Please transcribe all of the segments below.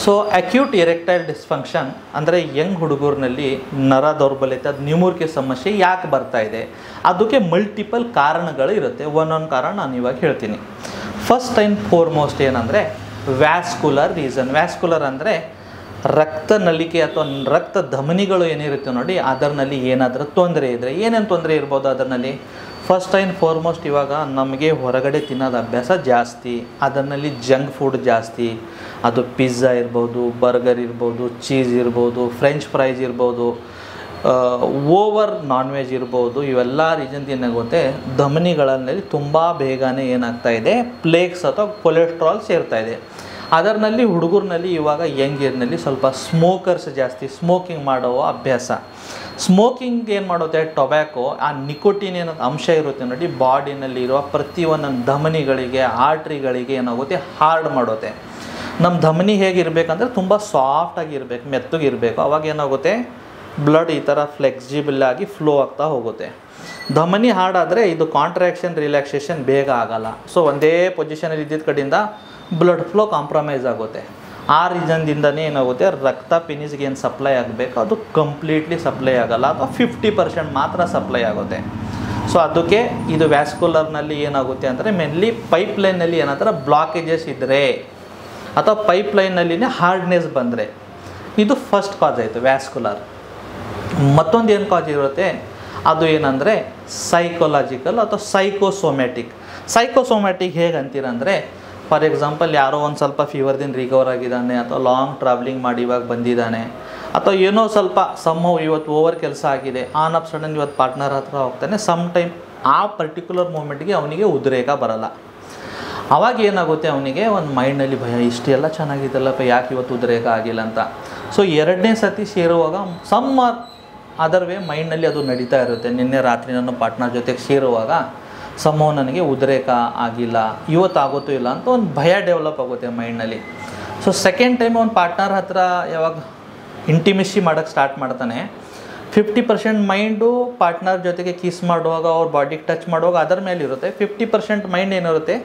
So acute erectile dysfunction ಅಂದರೆ Young ಹುಡುಗರಲ್ಲಿ ನರ ದೌರ್ಬಲ್ಯತೆ ಅದು ನ್ಯೂಮೋರಿಕ್ ಸಮಸ್ಯೆ ಯಾಕೆ ಬರ್ತಾ ಇದೆ, ಅದಕ್ಕೆ ಮಲ್ಟಿಪಲ್ ಕಾರಣಗಳು ಇರುತ್ತೆ. ಒಂದೊಂದು ಕಾರಣ ನಾನು ಇವಾಗ ಹೇಳ್ತೀನಿ. ಫಸ್ಟ್ ಆ್ಯಂಡ್ ಫೋರ್ಮೋಸ್ಟ್ ಏನಂದರೆ ವ್ಯಾಸ್ಕುಲರ್ ರೀಸನ್. ವ್ಯಾಸ್ಕುಲರ್ ಅಂದರೆ ರಕ್ತ ನಳಿಕೆ ಅಥವಾ ರಕ್ತ ಧಮನಿಗಳು ಏನಿರುತ್ತೆ ನೋಡಿ, ಅದರಲ್ಲಿ ಏನಾದರೂ ತೊಂದರೆ ಇದ್ದರೆ ಏನೇನು ತೊಂದರೆ ಇರ್ಬೋದು ಅದರಲ್ಲಿ. ಫಸ್ಟ್ ಆ್ಯಂಡ್ ಫಾರ್ಮೋಸ್ಟ್ ಇವಾಗ ನಮಗೆ ಹೊರಗಡೆ ತಿನ್ನೋದು ಅಭ್ಯಾಸ ಜಾಸ್ತಿ, ಅದರಲ್ಲಿ ಜಂಕ್ ಫುಡ್ ಜಾಸ್ತಿ, ಅದು ಪಿಜ್ಜಾ ಇರ್ಬೋದು, ಬರ್ಗರ್ ಇರ್ಬೋದು, ಚೀಸ್ ಇರ್ಬೋದು, ಫ್ರೆಂಚ್ ಫ್ರೈಸ್ ಇರ್ಬೋದು, ಓವರ್ ನಾನ್ ವೆಜ್ ಇರ್ಬೋದು. ಇವೆಲ್ಲ ರೀಸನ್ ಏನಾಗುತ್ತೆ, ಧಮನಿಗಳಲ್ಲಿ ತುಂಬ ಬೇಗನೆ ಏನಾಗ್ತಾಯಿದೆ, ಪ್ಲೇಕ್ಸ್ ಅಥವಾ ಕೊಲೆಸ್ಟ್ರಾಲ್ ಸೇರ್ತಾ ಇದೆ. ಅದರಲ್ಲಿ ಹುಡುಗರಲ್ಲಿ ಇವಾಗ ಯಂಗ್ ಏರ್ನಲ್ಲಿ ಸ್ವಲ್ಪ ಸ್ಮೋಕರ್ಸ್ ಜಾಸ್ತಿ, ಸ್ಮೋಕಿಂಗ್ ಮಾಡುವ ಅಭ್ಯಾಸ. ಸ್ಮೋಕಿಂಗ್ ಏನು ಮಾಡುತ್ತೆ, ಟೊಬ್ಯಾಕೊ ಆ ನಿಕೋಟಿನ್ ಏನೋ ಅಂಶ ಇರುತ್ತೆ ನೋಡಿ, ಬಾಡಿನಲ್ಲಿರುವ ಪ್ರತಿಯೊಂದೊಂದು ಧಮನಿಗಳಿಗೆ ಆರ್ಟ್ರಿಗಳಿಗೆ ಏನಾಗುತ್ತೆ, ಹಾರ್ಡ್ ಮಾಡುತ್ತೆ. ನಮ್ಮ ಧಮನಿ ಹೇಗಿರಬೇಕಂದ್ರೆ ತುಂಬ ಸಾಫ್ಟಾಗಿರ್ಬೇಕು, ಮೆತ್ತಗಿರಬೇಕು. ಅವಾಗ ಏನಾಗುತ್ತೆ, ಬ್ಲಡ್ ಈ ಥರ ಫ್ಲೆಕ್ಸಿಬಲ್ ಆಗಿ ಫ್ಲೋ ಆಗ್ತಾ ಹೋಗುತ್ತೆ. ಧಮನಿ ಹಾರ್ಡಾದರೆ ಇದು ಕಾಂಟ್ರಾಕ್ಷನ್ ರಿಲ್ಯಾಕ್ಸೇಷನ್ ಬೇಗ ಆಗೋಲ್ಲ. ಸೊ ಒಂದೇ ಪೊಸಿಷನಲ್ಲಿ ಇದ್ದಿದ್ದ ಕಡೆಯಿಂದ ಬ್ಲಡ್ ಫ್ಲೋ ಕಾಂಪ್ರಮೈಸ್ ಆಗುತ್ತೆ. ಆ ರೀಸನ್ದಿಂದನೇ ಏನಾಗುತ್ತೆ, ರಕ್ತ ಪೆನಿಸ್ಗೆ ಏನು ಸಪ್ಲೈ ಆಗಬೇಕು ಅದು ಕಂಪ್ಲೀಟ್ಲಿ ಸಪ್ಲೈ ಆಗೋಲ್ಲ, ಅಥವಾ 50% ಮಾತ್ರ ಸಪ್ಲೈ ಆಗುತ್ತೆ. ಸೊ ಅದಕ್ಕೆ ಇದು ವ್ಯಾಸ್ಕುಲರ್ನಲ್ಲಿ ಏನಾಗುತ್ತೆ ಅಂದರೆ ಮೇನ್ಲಿ ಪೈಪ್ಲೈನಲ್ಲಿ ಏನಾದರೂ ಬ್ಲಾಕೇಜಸ್ ಇದ್ದರೆ ಅಥವಾ ಪೈಪ್ಲೈನಲ್ಲಿನೇ ಹಾರ್ಡ್ನೆಸ್ ಬಂದರೆ ಇದು ಫಸ್ಟ್ ಕಾಸ್ ಆಯಿತು ವ್ಯಾಸ್ಕುಲರ್. ಮತ್ತೊಂದು ಏನು ಕಾಸ್ ಇರುತ್ತೆ ಅದು ಏನಂದರೆ ಸೈಕೋಲಾಜಿಕಲ್ ಅಥವಾ ಸೈಕೋಸೋಮ್ಯಾಟಿಕ್. ಸೈಕೋಸೋಮ್ಯಾಟಿಕ್ ಹೇಗೆ ಅಂತೀರಂದರೆ, ಫಾರ್ ಎಕ್ಸಾಂಪಲ್ ಯಾರೋ ಒಂದು ಸ್ವಲ್ಪ ಫೀವರ್ದಿಂದ ರಿಕವರ್ ಆಗಿದ್ದಾನೆ, ಅಥವಾ ಲಾಂಗ್ ಟ್ರಾವೆಲಿಂಗ್ ಮಾಡಿ ಇವಾಗ ಬಂದಿದ್ದಾನೆ, ಅಥವಾ ಏನೋ ಸ್ವಲ್ಪ ಸಮ್ಹೌ ಇವತ್ತು ಓವರ್ ಕೆಲಸ ಆಗಿದೆ, ಆನ್ ಅಪ್ ಸಡನ್ ಇವತ್ತು ಪಾರ್ಟ್ನರ್ ಹತ್ರ ಹೋಗ್ತಾನೆ, ಸಮ್ ಟೈಮ್ ಆ ಪರ್ಟಿಕ್ಯುಲರ್ ಮೂಮೆಂಟ್ಗೆ ಅವನಿಗೆ ಉದ್ರೇಕ ಬರಲ್ಲ. ಆವಾಗ ಏನಾಗುತ್ತೆ, ಅವನಿಗೆ ಒಂದು ಮೈಂಡ್ನಲ್ಲಿ ಭಯ, ಇಷ್ಟೆಲ್ಲ ಚೆನ್ನಾಗಿದ್ದಲ್ಲಪ್ಪ ಯಾಕೆ ಇವತ್ತು ಉದ್ರೇಕ ಆಗಿಲ್ಲ ಅಂತ. ಸೊ ಎರಡನೇ ಸತಿ ಸೇರುವಾಗ ಸಮ್ ಅದರ್ ವೇ ಮೈಂಡ್ನಲ್ಲಿ ಅದು ನಡೀತಾ ಇರುತ್ತೆ. ನಿನ್ನೆ ರಾತ್ರಿ ನನ್ನ ಪಾರ್ಟ್ನರ್ ಜೊತೆಗೆ ಸೇರುವಾಗ ಸಮ್ಮೋ ನನಗೆ ಉದ್ರೇಕ ಆಗಿಲ್ಲ, ಇವತ್ತು ಆಗುತ್ತೋ ಇಲ್ಲ ಅಂತ ಒಂದು ಭಯ ಡೆವಲಪ್ ಆಗುತ್ತೆ ಮೈಂಡ್ನಲ್ಲಿ. ಸೊ ಸೆಕೆಂಡ್ ಟೈಮ್ ಒಂದು ಪಾರ್ಟ್ನರ್ ಹತ್ರ ಯಾವಾಗ ಇಂಟಿಮೆಸಿ ಮಾಡೋಕ್ಕೆ ಸ್ಟಾರ್ಟ್ ಮಾಡ್ತಾನೆ, 50% ಮೈಂಡು ಪಾರ್ಟ್ನರ್ ಜೊತೆಗೆ ಕಿಸ್ ಮಾಡುವಾಗ ಅವ್ರ ಬಾಡಿಗೆ ಟಚ್ ಮಾಡುವಾಗ ಅದರ ಮೇಲೆ ಇರುತ್ತೆ, 50% ಮೈಂಡ್ ಏನಿರುತ್ತೆ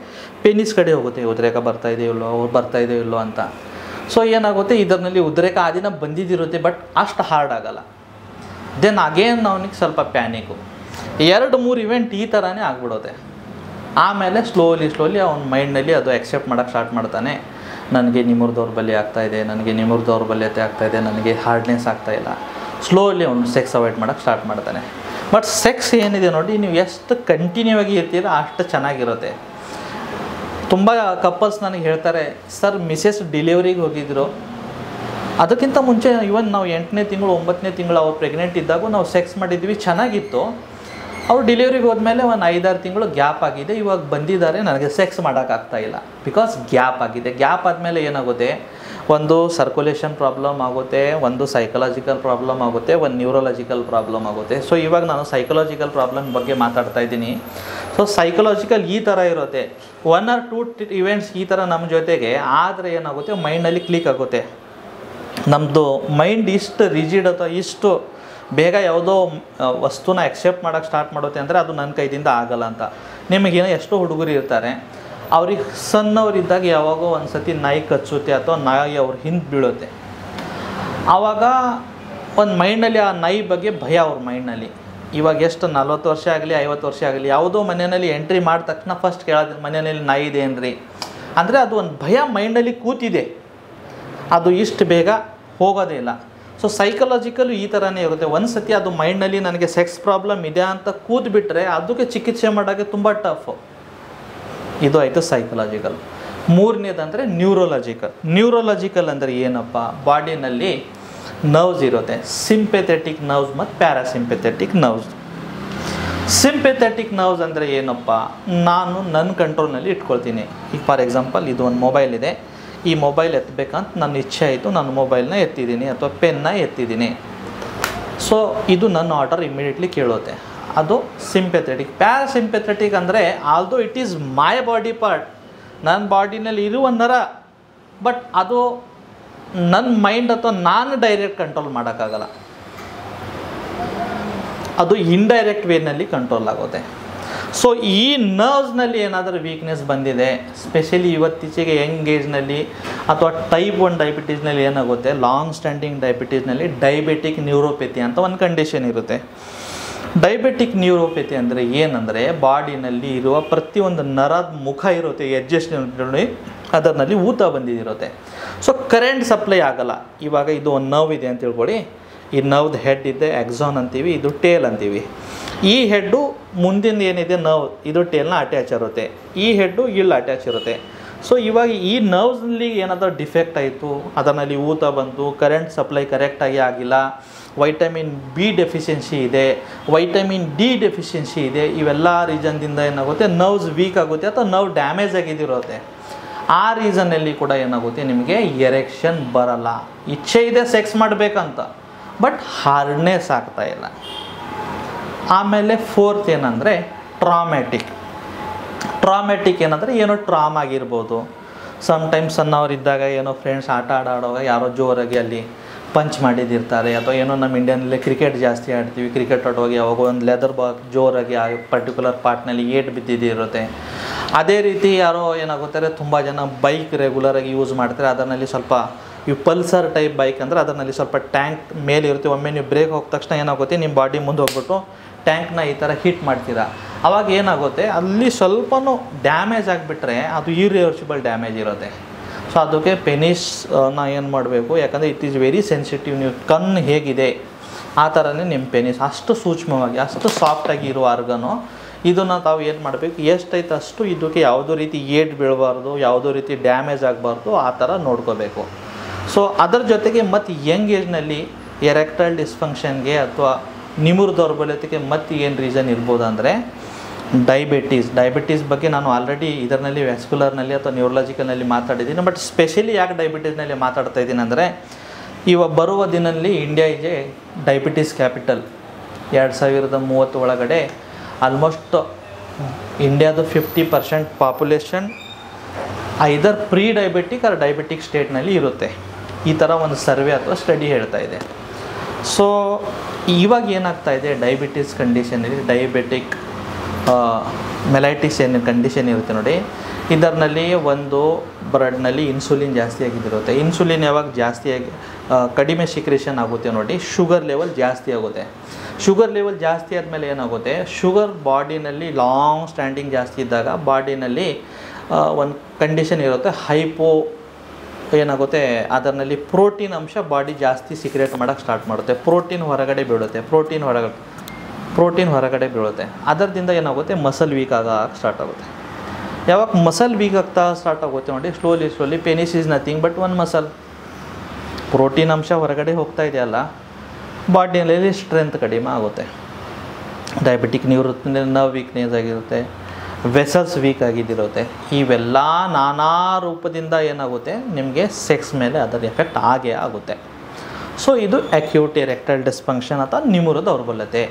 ಪೆನಿಸ್ ಕಡೆ ಹೋಗುತ್ತೆ, ಉದ್ರೇಕ ಬರ್ತಾ ಇದೆಯೋ ಇಲ್ಲೋ, ಅವ್ರು ಬರ್ತಾ ಇದೆಯೋ ಇಲ್ಲೋ ಅಂತ. ಸೊ ಏನಾಗುತ್ತೆ, ಇದರಲ್ಲಿ ಉದ್ರೇಕ ಆ ದಿನ ಬಂದಿದ್ದಿರುತ್ತೆ ಬಟ್ ಅಷ್ಟು ಹಾರ್ಡ್ ಆಗೋಲ್ಲ. ದೆನ್ ಅಗೇನ್ ಅವನಿಗೆ ಸ್ವಲ್ಪ ಪ್ಯಾನಿಕು, 2-3 ಇವೆಂಟ್ ಈ ಥರನೇ ಆಗ್ಬಿಡುತ್ತೆ. ಆಮೇಲೆ ಸ್ಲೋಲಿ ಅವ್ನ ಮೈಂಡ್ನಲ್ಲಿ ಅದು ಎಕ್ಸೆಪ್ಟ್ ಮಾಡೋಕ್ಕೆ ಸ್ಟಾರ್ಟ್ ಮಾಡ್ತಾನೆ, ನನಗೆ ನಿಮೂರು ದೌರ್ಬಲ್ಯ ಆಗ್ತಾಯಿದೆ, ನನಗೆ ನಿಮೂರು ದೌರ್ಬಲ್ಯತೆ ಆಗ್ತಾಯಿದೆ, ನನಗೆ ಹಾರ್ಡ್ನೆಸ್ ಆಗ್ತಾಯಿಲ್ಲ. ಸ್ಲೋಲಿ ಅವನು ಸೆಕ್ಸ್ ಅವಾಯ್ಡ್ ಮಾಡೋಕ್ಕೆ ಸ್ಟಾರ್ಟ್ ಮಾಡ್ತಾನೆ. ಬಟ್ ಸೆಕ್ಸ್ ಏನಿದೆ ನೋಡಿ, ನೀವು ಎಷ್ಟು ಕಂಟಿನ್ಯೂ ಆಗಿ ಇರ್ತೀರೋ ಅಷ್ಟು ಚೆನ್ನಾಗಿರುತ್ತೆ. ತುಂಬ ಕಪಲ್ಸ್ ನನಗೆ ಹೇಳ್ತಾರೆ, ಸರ್ ಮಿಸೆಸ್ ಡೆಲಿವರಿಗೆ ಹೋಗಿದ್ರು, ಅದಕ್ಕಿಂತ ಮುಂಚೆ ಇವನ್ ನಾವು 8ನೇ ತಿಂಗಳು 9ನೇ ತಿಂಗಳು ಅವ್ರು ಪ್ರೆಗ್ನೆಂಟ್ ಇದ್ದಾಗ ನಾವು ಸೆಕ್ಸ್ ಮಾಡಿದ್ವಿ, ಚೆನ್ನಾಗಿತ್ತು. ಅವ್ರು ಡೆಲಿವರಿಗೆ ಹೋದ್ಮೇಲೆ ಒಂದು 5-6 ತಿಂಗಳು ಗ್ಯಾಪ್ ಆಗಿದೆ, ಇವಾಗ ಬಂದಿದ್ದಾರೆ, ನನಗೆ ಸೆಕ್ಸ್ ಮಾಡೋಕ್ಕಾಗ್ತಾಯಿಲ್ಲ, ಬಿಕಾಸ್ ಗ್ಯಾಪ್ ಆಗಿದೆ. ಗ್ಯಾಪ್ ಆದಮೇಲೆ ಏನಾಗುತ್ತೆ, ಒಂದು ಸರ್ಕ್ಯುಲೇಷನ್ ಪ್ರಾಬ್ಲಮ್ ಆಗುತ್ತೆ, ಒಂದು ಸೈಕಲಾಜಿಕಲ್ ಪ್ರಾಬ್ಲಮ್ ಆಗುತ್ತೆ, ಒಂದು ನ್ಯೂರೋಲಾಜಿಕಲ್ ಪ್ರಾಬ್ಲಮ್ ಆಗುತ್ತೆ. ಸೊ ಇವಾಗ ನಾನು ಸೈಕಲಾಜಿಕಲ್ ಪ್ರಾಬ್ಲಮ್ ಬಗ್ಗೆ ಮಾತಾಡ್ತಾ ಇದ್ದೀನಿ. ಸೊ ಸೈಕಲಾಜಿಕಲ್ ಈ ಥರ ಇರುತ್ತೆ, 1 or 2 ಇವೆಂಟ್ಸ್ ಈ ಥರ ನಮ್ಮ ಜೊತೆಗೆ ಆದರೆ ಏನಾಗುತ್ತೆ, ಮೈಂಡಲ್ಲಿ ಕ್ಲಿಕ್ ಆಗುತ್ತೆ. ನಮ್ಮದು ಮೈಂಡ್ ಇಷ್ಟು ರಿಜಿಡ್ ಅಥವಾ ಇಷ್ಟು ಬೇಗ ಯಾವುದೋ ವಸ್ತುನ ಎಕ್ಸೆಪ್ಟ್ ಮಾಡೋಕ್ಕೆ ಸ್ಟಾರ್ಟ್ ಮಾಡುತ್ತೆ ಅಂದರೆ ಅದು ನನ್ನ ಕೈದಿಂದ ಆಗಲ್ಲ ಅಂತ. ನಿಮಗೇನೋ ಎಷ್ಟೋ ಹುಡುಗರು ಇರ್ತಾರೆ, ಅವ್ರಿಗೆ ಸಣ್ಣವರಿದ್ದಾಗ ಯಾವಾಗೋ ಒಂದು ಸತಿ ನಾಯಿ ಕಚ್ಚುತ್ತೆ ಅಥವಾ ನಾಯಿ ಅವ್ರ ಹಿಂದೆ ಬೀಳುತ್ತೆ, ಆವಾಗ ಒಂದು ಮೈಂಡಲ್ಲಿ ಆ ನಾಯಿ ಬಗ್ಗೆ ಭಯ ಅವ್ರ ಮೈಂಡ್ನಲ್ಲಿ. ಇವಾಗ ಎಷ್ಟು 40 ವರ್ಷ ಆಗಲಿ 50 ವರ್ಷ ಆಗಲಿ, ಯಾವುದೋ ಮನೆಯಲ್ಲಿ ಎಂಟ್ರಿ ಮಾಡಿದ ತಕ್ಷಣ ಫಸ್ಟ್ ಕೇಳೋದು ಮನೆಯಲ್ಲಿ ನಾಯಿ ಇದೆ ಏನ್ರಿ ಅಂದರೆ ಅದು ಒಂದು ಭಯ ಮೈಂಡಲ್ಲಿ ಕೂತಿದೆ, ಅದು ಇಷ್ಟು ಬೇಗ ಹೋಗೋದೇ ಇಲ್ಲ. ಸೊ ಸೈಕಲಾಜಿಕಲ್ ಈ ಥರನೇ ಇರುತ್ತೆ. ಒಂದು ಸತಿ ಅದು ಮೈಂಡ್ನಲ್ಲಿ ನನಗೆ ಸೆಕ್ಸ್ ಪ್ರಾಬ್ಲಮ್ ಇದೆ ಅಂತ ಕೂತ್ಬಿಟ್ರೆ ಅದಕ್ಕೆ ಚಿಕಿತ್ಸೆ ಮಾಡೋಕ್ಕೆ ತುಂಬ ಟಫ್. ಇದು ಆಯಿತು ಸೈಕಲಾಜಿಕಲ್. ಮೂರನೇದಂದರೆ ನ್ಯೂರೋಲಾಜಿಕಲ್. ನ್ಯೂರೋಲಾಜಿಕಲ್ ಅಂದರೆ ಏನಪ್ಪ, ಬಾಡಿನಲ್ಲಿ ನರ್ವ್ಸ್ ಇರುತ್ತೆ, ಸಿಂಪೆಥೆಟಿಕ್ ನರ್ವ್ಸ್ ಮತ್ತು ಪ್ಯಾರಾಸಿಂಪೆಥೆಟಿಕ್ ನರ್ವ್ಸ್. ಸಿಂಪೆಥೆಟಿಕ್ ನರ್ವ್ಸ್ ಅಂದರೆ ಏನಪ್ಪ, ನಾನು ನನ್ನ ಕಂಟ್ರೋಲ್ನಲ್ಲಿ ಇಟ್ಕೊಳ್ತೀನಿ. ಈಗ ಫಾರ್ ಎಕ್ಸಾಂಪಲ್ ಇದು ಒಂದು ಮೊಬೈಲ್ ಇದೆ, ಈ ಮೊಬೈಲ್ ಎತ್ತಬೇಕಂತ ನನ್ನ ಇಚ್ಛೆ ಆಯಿತು, ನಾನು ಮೊಬೈಲ್ನ ಎತ್ತಿದ್ದೀನಿ ಅಥವಾ ಪೆನ್ನ ಎತ್ತಿದ್ದೀನಿ. ಸೊ ಇದು ನನ್ನ ಆರ್ಡರ್ ಇಮಿಡಿಯೇಟ್ಲಿ ಕೇಳುತ್ತೆ, ಅದು ಸಿಂಪೆಥೆಟಿಕ್. ಪ್ಯಾರಾಸಿಂಪೆಥೆಟಿಕ್ ಅಂದರೆ although it is my body part, ನನ್ನ ಬಾಡಿನಲ್ಲಿ ಇರುವ ನರ, ಬಟ್ ಅದು ನನ್ನ ಮೈಂಡ್ ಅಥವಾ ನಾನು ಡೈರೆಕ್ಟ್ ಕಂಟ್ರೋಲ್ ಮಾಡೋಕ್ಕಾಗಲ್ಲ, ಅದು ಇಂಡೈರೆಕ್ಟ್ ವೇನಲ್ಲಿ ಕಂಟ್ರೋಲ್ ಆಗುತ್ತೆ. ಸೊ ಈ ನರ್ವ್ಸ್ನಲ್ಲಿ ಏನಾದರೂ ವೀಕ್ನೆಸ್ ಬಂದಿದೆ, ಸ್ಪೆಷಲಿ ಇವತ್ತೀಚೆಗೆ ಯಂಗ್ ಏಜ್ನಲ್ಲಿ ಅಥವಾ ಟೈಪ್ 1 ಡಯಾಬಿಟೀಸ್ನಲ್ಲಿ ಏನಾಗುತ್ತೆ, ಲಾಂಗ್ ಸ್ಟ್ಯಾಂಡಿಂಗ್ ಡಯಾಬಿಟೀಸ್ನಲ್ಲಿ ಡಯಾಬಿಟಿಕ್ ನ್ಯೂರೋಪೆಥಿ ಅಂತ ಒಂದು ಕಂಡೀಷನ್ ಇರುತ್ತೆ. ಡಯಾಬಿಟಿಕ್ ನ್ಯೂರೋಪೆಥಿ ಅಂದರೆ ಏನಂದರೆ, ಬಾಡಿನಲ್ಲಿ ಇರುವ ಪ್ರತಿಯೊಂದು ನರದ ಮುಖ ಇರುತ್ತೆ, ಎಡ್ಜಸ್ ಅದರಲ್ಲಿ ಊತ ಬಂದಿರುತ್ತೆ. ಸೊ ಕರೆಂಟ್ ಸಪ್ಲೈ ಆಗಲ್ಲ. ಇವಾಗ ಇದು ಒಂದು ನರ್ವ್ ಇದೆ ಅಂತ ತಿಳ್ಕೊಳ್ಳಿ. ಈ ನರ್ವ್ದು ಹೆಡ್ ಇದೆ, ಎಕ್ಸಾನ್ ಅಂತೀವಿ, ಇದು ಟೇಲ್ ಅಂತೀವಿ. ಈ ಹೆಡ್ಡು ಮುಂದಿನ ಏನಿದೆ ನರ್ವ್, ಇದು ಟೇಲ್ನ ಅಟ್ಯಾಚ್ ಇರುತ್ತೆ, ಈ ಹೆಡ್ಡು ಇಲ್ಲಿ ಅಟ್ಯಾಚ್ ಇರುತ್ತೆ. ಸೊ ಇವಾಗ ಈ ನರ್ವ್ಸ್ನಲ್ಲಿ ಏನಾದರೂ ಡಿಫೆಕ್ಟ್ ಆಯಿತು, ಅದರಲ್ಲಿ ಊತ ಬಂತು, ಕರೆಂಟ್ ಸಪ್ಲೈ ಕರೆಕ್ಟಾಗಿ ಆಗಿಲ್ಲ, ವೈಟಮಿನ್ ಬಿ ಡೆಫಿಷಿಯನ್ಸಿ ಇದೆ, ವೈಟಮಿನ್ ಡಿ ಡೆಫಿಷಿಯನ್ಸಿ ಇದೆ, ಇವೆಲ್ಲ ರೀಸನ್ದಿಂದ ಏನಾಗುತ್ತೆ, ನರ್ವ್ಸ್ ವೀಕ್ ಆಗುತ್ತೆ ಅಥವಾ ನರ್ವ್ ಡ್ಯಾಮೇಜ್ ಆಗಿದಿರುತ್ತೆ. ಆ ರೀಸನ್ನಲ್ಲಿ ಕೂಡ ಏನಾಗುತ್ತೆ, ನಿಮಗೆ ಎರೆಕ್ಷನ್ ಬರಲ್ಲ. ಇಚ್ಛೆ ಇದೆ ಸೆಕ್ಸ್ ಮಾಡಬೇಕಂತ, ಬಟ್ ಹಾರ್ಡ್ನೆಸ್ ಆಗ್ತಾಯಿಲ್ಲ. ಆಮೇಲೆ ಫೋರ್ತ್ ಏನಂದರೆ ಟ್ರಾಮ್ಯಾಟಿಕ್ ಏನಂದರೆ ಏನೋ ಟ್ರಾಮಾ ಆಗಿರ್ಬೋದು. ಸಮ್ಟೈಮ್ಸ್ ಸಣ್ಣವರಿದ್ದಾಗ ಏನೋ ಫ್ರೆಂಡ್ಸ್ ಆಟ ಆಡುವಾಗ ಯಾರೋ ಜೋರಾಗಿ ಅಲ್ಲಿ ಪಂಚ್ ಮಾಡಿದಿರ್ತಾರೆ, ಅಥವಾ ಏನೋ ನಮ್ಮ ಇಂಡಿಯಾನಲ್ಲಿ ಕ್ರಿಕೆಟ್ ಜಾಸ್ತಿ ಆಡ್ತೀವಿ, ಕ್ರಿಕೆಟ್ ಆಡುವಾಗ ಯಾವಾಗ ಒಂದು ಲೆದರ್ ಬಾಲ್ ಜೋರಾಗಿ ಆ ಪರ್ಟಿಕ್ಯುಲರ್ ಪಾರ್ಟ್ನಲ್ಲಿ ಏಟ್ ಬಿದ್ದಿದಿರುತ್ತೆ. ಅದೇ ರೀತಿ ಯಾರೋ ಏನಾಗುತ್ತಾರೆ, ತುಂಬ ಜನ ಬೈಕ್ ರೆಗ್ಯುಲರಾಗಿ ಯೂಸ್ ಮಾಡ್ತಾರೆ, ಅದರಲ್ಲಿ ಸ್ವಲ್ಪ ಈ ಪಲ್ಸರ್ ಟೈಪ್ ಬೈಕ್ ಅಂದರೆ ಅದರಲ್ಲಿ ಸ್ವಲ್ಪ ಟ್ಯಾಂಕ್ ಮೇಲೆ ಇರುತ್ತೆ. ಒಮ್ಮೆ ನೀವು ಬ್ರೇಕ್ ಹೋದ ತಕ್ಷಣ ಏನಾಗುತ್ತೆ, ನಿಮ್ಮ ಬಾಡಿ ಮುಂದೆ ಹೋಗ್ಬಿಟ್ಟು ಟ್ಯಾಂಕ್ನ ಈ ಥರ ಹೀಟ್ ಮಾಡ್ತೀರಾ. ಆವಾಗ ಏನಾಗುತ್ತೆ, ಅಲ್ಲಿ ಸ್ವಲ್ಪನೂ ಡ್ಯಾಮೇಜ್ ಆಗಿಬಿಟ್ರೆ ಅದು ಇರಿವರ್ಸಿಬಲ್ ಡ್ಯಾಮೇಜ್ ಇರುತ್ತೆ. ಸೊ ಅದಕ್ಕೆ ಪೆನಿಸ್ನ ಏನು ಮಾಡಬೇಕು, ಯಾಕಂದರೆ ಇಟ್ ಈಸ್ ವೆರಿ ಸೆನ್ಸಿಟಿವ್. ನೀವು ಕಣ್ಣು ಹೇಗಿದೆ ಆ ಥರನೇ ನಿಮ್ಮ ಪೆನಿಸ್ ಅಷ್ಟು ಸೂಕ್ಷ್ಮವಾಗಿ, ಅಷ್ಟು ಸಾಫ್ಟಾಗಿ ಇರುವ ಆರ್ಗನು. ಇದನ್ನು ತಾವು ಏನು ಮಾಡಬೇಕು, ಎಷ್ಟೈತೆ ಅಷ್ಟು ಇದಕ್ಕೆ ಯಾವುದೋ ರೀತಿ ಏಟ್ ಬೀಳಬಾರ್ದು, ಯಾವುದೋ ರೀತಿ ಡ್ಯಾಮೇಜ್ ಆಗಬಾರ್ದು, ಆ ಥರ ನೋಡ್ಕೋಬೇಕು. ಸೊ ಅದರ ಜೊತೆಗೆ ಮತ್ತು ಯಂಗ್ ಏಜ್ನಲ್ಲಿ ಎರೆಕ್ಟೈಲ್ ಡಿಸ್ಫಂಕ್ಷನ್ಗೆ ಅಥವಾ ನಿಮುರು ದೌರ್ಬಲ್ಯತೆಗೆ ಮತ್ತು ಏನು ರೀಸನ್ ಇರ್ಬೋದು ಅಂದರೆ ಡಯಾಬಿಟೀಸ್ ಬಗ್ಗೆ ನಾನು ಆಲ್ರೆಡಿ ಇದರಲ್ಲಿ ವ್ಯಾಸ್ಕ್ಯುಲರ್ನಲ್ಲಿ ಅಥವಾ ನ್ಯೂರಲಾಜಿಕಲ್ನಲ್ಲಿ ಮಾತಾಡಿದ್ದೀನಿ. ಬಟ್ ಸ್ಪೆಷಲಿ ಯಾಕೆ ಡಯಾಬಿಟೀಸ್ನಲ್ಲಿ ಮಾತಾಡ್ತಾ ಇದ್ದೀನಿ ಅಂದರೆ, ಬರುವ ದಿನದಲ್ಲಿ India is A diabetes capital. 2030 ಒಳಗಡೆ ಆಲ್ಮೋಸ್ಟ್ ಇಂಡಿಯಾದ 50% ಪಾಪ್ಯುಲೇಷನ್ ಐದರ್ ಪ್ರೀ ಡಯಾಬಿಟಿಕ್ ಆರ್ ಡಯಾಬಿಟಿಕ್ ಸ್ಟೇಟ್ನಲ್ಲಿ ಇರುತ್ತೆ. ಈ ಥರ ಒಂದು ಸರ್ವೆ ಅಥವಾ ಸ್ಟಡಿ ಹೇಳ್ತಾ ಇದೆ. ಸೊ ಇವಾಗ ಏನಾಗ್ತಾ ಇದೆ, ಡಯಾಬಿಟೀಸ್ ಕಂಡೀಷನಲ್ಲಿ ಡಯಾಬಿಟಿಕ್ ಮೆಲೈಟಿಸ್ ಏನು ಕಂಡೀಷನ್ ಇರುತ್ತೆ ನೋಡಿ, ಇದರಲ್ಲಿ ಒಂದು ಬ್ಲಡ್ನಲ್ಲಿ ಇನ್ಸುಲಿನ್ ಜಾಸ್ತಿ ಆಗಿರುತ್ತೆ. ಇನ್ಸುಲಿನ್ ಯಾವಾಗ ಜಾಸ್ತಿಯಾಗಿ ಕಡಿಮೆ ಸಿಕ್ರೇಷನ್ ಆಗುತ್ತೆ ನೋಡಿ, ಶುಗರ್ ಲೆವೆಲ್ ಜಾಸ್ತಿ ಆಗುತ್ತೆ. ಶುಗರ್ ಲೆವೆಲ್ ಜಾಸ್ತಿ ಆದಮೇಲೆ ಏನಾಗುತ್ತೆ, ಶುಗರ್ ಬಾಡಿನಲ್ಲಿ ಲಾಂಗ್ ಸ್ಟ್ಯಾಂಡಿಂಗ್ ಜಾಸ್ತಿ ಇದ್ದಾಗ ಬಾಡಿನಲ್ಲಿ ಒಂದು ಕಂಡೀಷನ್ ಇರುತ್ತೆ, ಹೈಪೋ ಏನಾಗುತ್ತೆ, ಅದರಲ್ಲಿ ಪ್ರೋಟೀನ್ ಅಂಶ ಬಾಡಿ ಜಾಸ್ತಿ ಸಿಕ್ರೇಟ್ ಮಾಡೋಕ್ಕೆ ಸ್ಟಾರ್ಟ್ ಮಾಡುತ್ತೆ. ಪ್ರೋಟೀನ್ ಹೊರಗಡೆ ಬೀಳುತ್ತೆ, ಪ್ರೋಟೀನ್ ಹೊರಗಡೆ ಬೀಳುತ್ತೆ. ಅದರಿಂದ ಏನಾಗುತ್ತೆ, ಮಸಲ್ ವೀಕ್ ಆಗಕ್ಕೆ ಸ್ಟಾರ್ಟ್ ಆಗುತ್ತೆ. ಯಾವಾಗ ಮಸಲ್ ವೀಕ್ ಆಗ್ತಾ ಸ್ಟಾರ್ಟ್ ಆಗುತ್ತೆ ನೋಡಿ, slowly penis is nothing but one muscle. Protein ಅಂಶ ಹೊರಗಡೆ ಹೋಗ್ತಾ ಇದೆಯಲ್ಲ, ಬಾಡಿಯಲ್ಲಿ ಸ್ಟ್ರೆಂತ್ ಕಡಿಮೆ ಆಗುತ್ತೆ. ಡಯಾಬಿಟಿಕ್ ನರ್ವ್ ವೀಕ್ನೆಸ್ ಆಗಿರುತ್ತೆ, ವೆಸಲ್ಸ್ ವೀಕ್ ಆಗಿದ್ದಿರುತ್ತೆ. ಇವೆಲ್ಲ ನಾನಾ ರೂಪದಿಂದ ಏನಾಗುತ್ತೆ, ನಿಮಗೆ ಸೆಕ್ಸ್ ಮೇಲೆ ಅದರ ಎಫೆಕ್ಟ್ ಆಗೇ ಆಗುತ್ತೆ. ಸೊ ಇದು ಅಕ್ಯೂಟ್ ಎರೆಕ್ಟೈಲ್ ಡಿಸ್ಫಂಕ್ಷನ್ ಅಥವಾ ನಿಮುರು ದೌರ್ಬಲ್ಯತೆ.